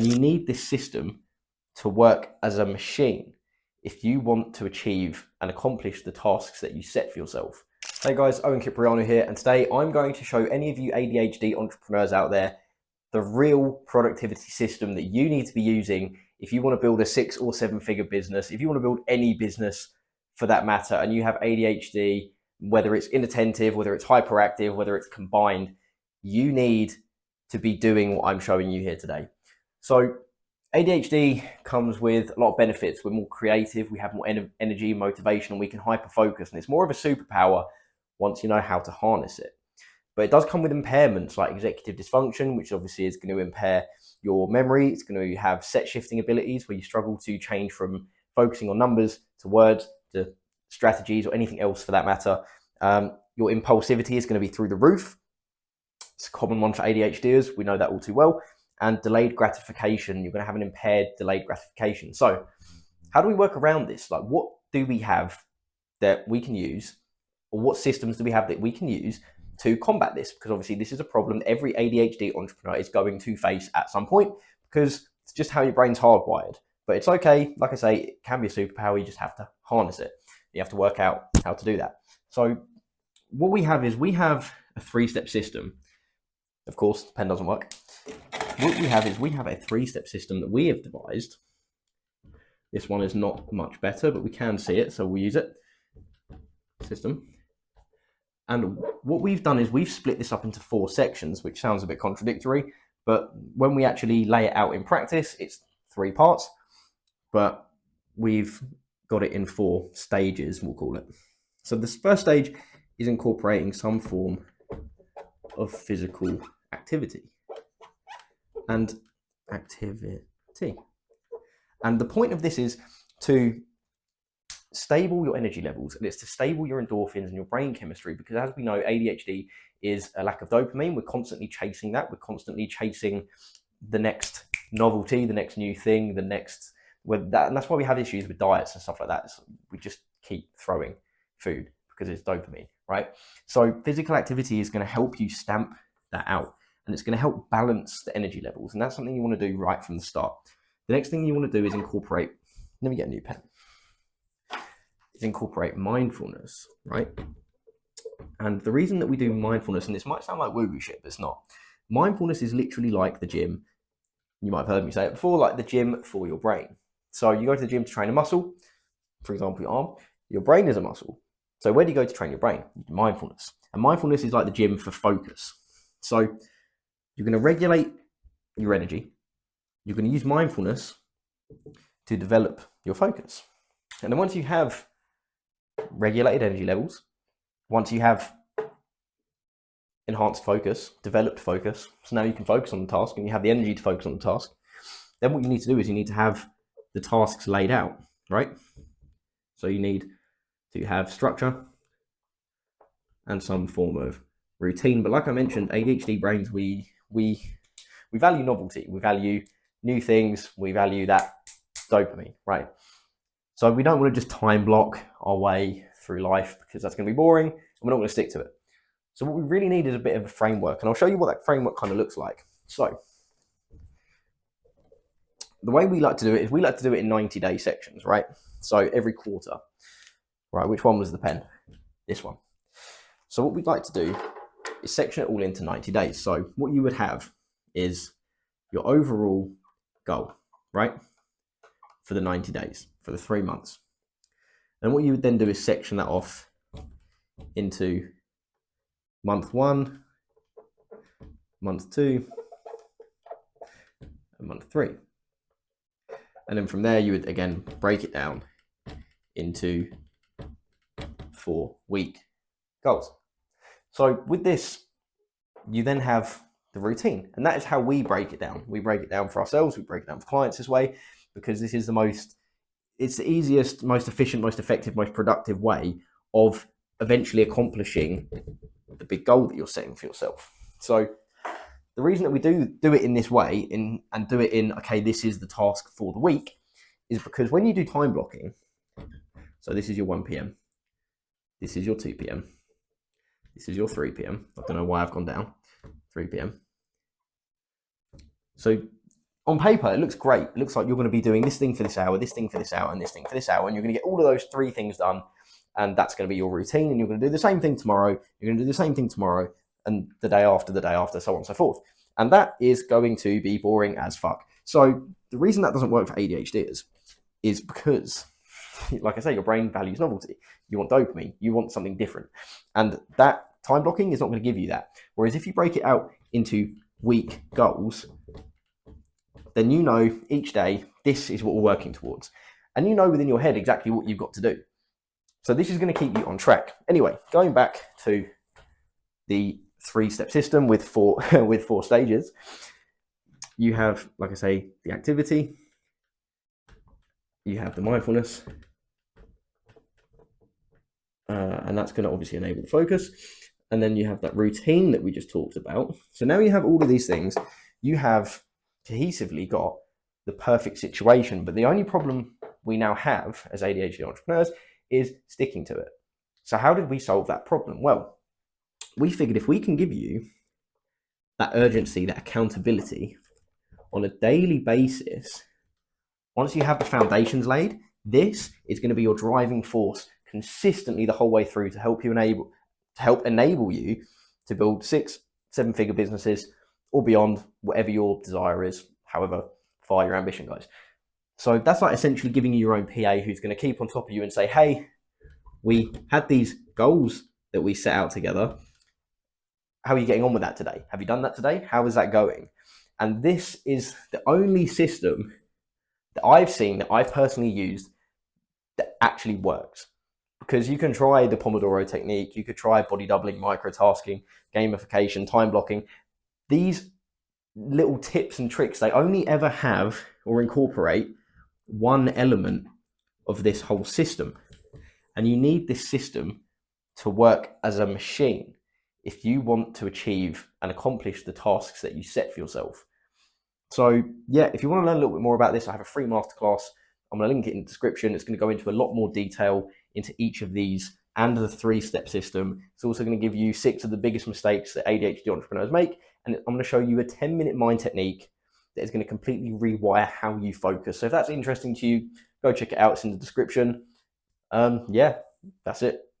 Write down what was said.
And you need this system to work as a machine if you want to achieve and accomplish the tasks that you set for yourself. Hey guys, ENTREPRENEURS here, and today I'm going to show any of you ADHD entrepreneurs out there the real productivity system that you need to be using if you want to build a 6 or 7 figure business, if you want to build any business for that matter, and you have ADHD, whether it's inattentive, whether it's hyperactive, whether it's combined, you need to be doing what I'm showing you here today. So ADHD comes with a lot of benefits. We're more creative, we have more energy, motivation, and we can hyper focus. And it's more of a superpower once you know how to harness it. But it does come with impairments like executive dysfunction, which obviously is going to impair your memory. It's going to have set shifting abilities where you struggle to change from focusing on numbers to words to strategies or anything else for that matter. Your impulsivity is going to be through the roof. It's a common one for ADHDers. We know that all too well. And delayed gratification. You're going to have an impaired delayed gratification. So how do we work around this? Like, what do we have that we can use, or what systems do we have that we can use to combat this? Because obviously this is a problem every ADHD entrepreneur is going to face at some point, because it's just how your brain's hardwired. But it's okay. Like I say, it can be a superpower. You just have to harness it. You have to work out how to do that. So what we have is we have a 3-step system. Of course, the pen doesn't work. What we have is we have a 3-step system that we have devised. This one is not much better, but we can see it, so we'll use it. System. And what we've done is we've split this up into 4 sections, which sounds a bit contradictory, but when we actually lay it out in practice, it's 3 parts, but we've got it in 4 stages, we'll call it. So this first stage is incorporating some form of physical activity. And the point of this is to stable your energy levels, and it's to stable your endorphins and your brain chemistry, because as we know, ADHD is a lack of dopamine. We're constantly chasing that. We're constantly chasing the next novelty, the next new thing, and that's why we have issues with diets and stuff like that. So we just keep throwing food because it's dopamine, right? So physical activity is going to help you stamp that out, and it's going to help balance the energy levels, and that's something you want to do right from the start. The next thing you want to do is incorporate, let me get a new pen, is incorporate mindfulness, right? And the reason that we do mindfulness, and this might sound like woo-woo shit, but it's not. Mindfulness is literally like the gym. You might have heard me say it before, like the gym for your brain. So you go to the gym to train a muscle, for example, your arm. Your brain is a muscle. So where do you go to train your brain? Mindfulness. And mindfulness is like the gym for focus. So you're going to regulate your energy. You're going to use mindfulness to develop your focus. And then once you have regulated energy levels, once you have enhanced focus, developed focus, so now you can focus on the task and you have the energy to focus on the task, then what you need to do is you need to have the tasks laid out, right? So you need to have structure and some form of routine. But like I mentioned, ADHD brains, we value novelty, we value new things, we value that dopamine, right? So we don't want to just time block our way through life, because that's going to be boring and we're not going to stick to it. So what we really need is a bit of a framework, and I'll show you what that framework kind of looks like. So the way we like to do it is we like to do it in 90-day sections, right? So every quarter, right? Which one was the pen? This one. So what we'd like to do is section it all into 90 days. So what you would have is your overall goal, right? For the 90 days, for the 3 months. And what you would then do is section that off into month 1, month 2, and month 3. And then from there, you would again break it down into 4-week goals. So with this, you then have the routine, and that is how we break it down. We break it down for ourselves, we break it down for clients this way, because this is it's the easiest, most efficient, most effective, most productive way of eventually accomplishing the big goal that you're setting for yourself. So the reason that we do it in this way, and do it in, okay, this is the task for the week, is because when you do time blocking, so this is your 1 p.m, this is your 2 p.m, this is your 3 p.m. I don't know why I've gone down, 3 p.m. So on paper, it looks great. It looks like you're going to be doing this thing for this hour, this thing for this hour, and this thing for this hour, and you're going to get all of those 3 things done, and that's going to be your routine, and you're going to do the same thing tomorrow, you're going to do the same thing tomorrow, and the day after, so on and so forth. And that is going to be boring as fuck. So the reason that doesn't work for ADHDers is because, like I say, your brain values novelty. You want dopamine, you want something different. And that time blocking is not going to give you that. Whereas if you break it out into week goals, then you know each day, this is what we're working towards. And you know within your head exactly what you've got to do. So this is going to keep you on track. Anyway, going back to the 3-step system with 4 with 4 stages, you have, like I say, the activity, you have the mindfulness, and that's going to obviously enable the focus. And then you have that routine that we just talked about. So now you have all of these things. You have cohesively got the perfect situation. But the only problem we now have as ADHD entrepreneurs is sticking to it. So how did we solve that problem? Well, we figured if we can give you that urgency, that accountability on a daily basis, once you have the foundations laid, this is going to be your driving force consistently the whole way through to help enable you to build 6-7-figure businesses or beyond, whatever your desire is, however far your ambition goes. So that's like essentially giving you your own PA who's going to keep on top of you and say, hey, we had these goals that we set out together. How are you getting on with that today? Have you done that today? How is that going? And this is the only system that I've seen, that I've personally used, that actually works. Because you can try the Pomodoro technique, you could try body doubling, microtasking, gamification, time blocking. These little tips and tricks, they only ever have or incorporate one element of this whole system. And you need this system to work as a machine if you want to achieve and accomplish the tasks that you set for yourself. So yeah, if you want to learn a little bit more about this, I have a free masterclass. I'm going to link it in the description. It's going to go into a lot more detail into each of these and the 3-step system. It's also going to give you 6 of the biggest mistakes that ADHD entrepreneurs make. And I'm going to show you a 10-minute mind technique that is going to completely rewire how you focus. So if that's interesting to you, go check it out. It's in the description. Yeah, that's it.